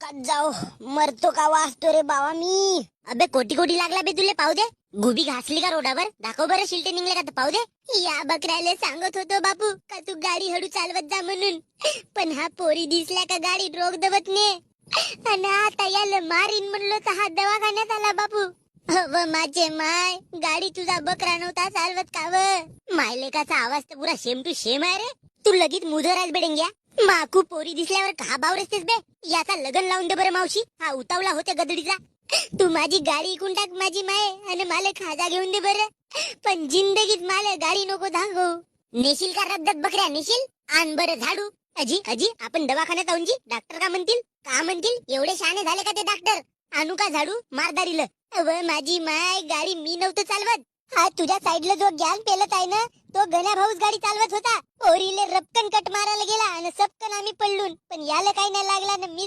जाओ मरतो का वाचतो रे बाबा मी. अबे कोटी कोटी लागला बे तुले पाहू दे. गुबी घासली का रोडावर दाखव बरं शिल्टे निघले का तर पाहू दे. या बकऱ्याला सांगत होतो बापू का तू गाडी हळू चालवत जा म्हणून, पण हा पोरी दिसल्या का गाडी रोग दबत ने आणि आता याला मारीन म्हणलो तर हा दवाखान्यात आला बापू. अव माझे माय गाडी तुझा बकरा नव्हता चालवत का व. मायलेकाचा आवाज तर पुरा शेम टू शेम आहे रे. तू लगीत मुधराज बेडेंग्या. माकू पोरी दिसल्यावर का बावरसतेस बे. याचा लग्न लावून दे बरं मावशी. हा उतावला होत्या गदडीचा. तू माझी गाडी इकून टाक माझी माय आणि मला खाजा घेऊन दे बरं, पण जिंदगीत मला गाडी नको दाखव. नेशील का रद्दत बकऱ्या नेशील. आण बरं झाडू. अजी अजी आपण दवाखान्यात आऊन जी. डॉक्टर का म्हणतील एवढे शहाणे झाले का ते डॉक्टर. आणू का झाडू मारदारीला. अव माझी माय गाडी मी नव्हतं चालवत. हा तुझ्या साईडला जो ज्ञान पेलत आहे ना तो गण्या भाऊच गाडी चालवत होता. ओरीले रपकन कट मारायला गेला आणि सबकन आम्ही पडलून, पण याला काही नाही लागला ना मीच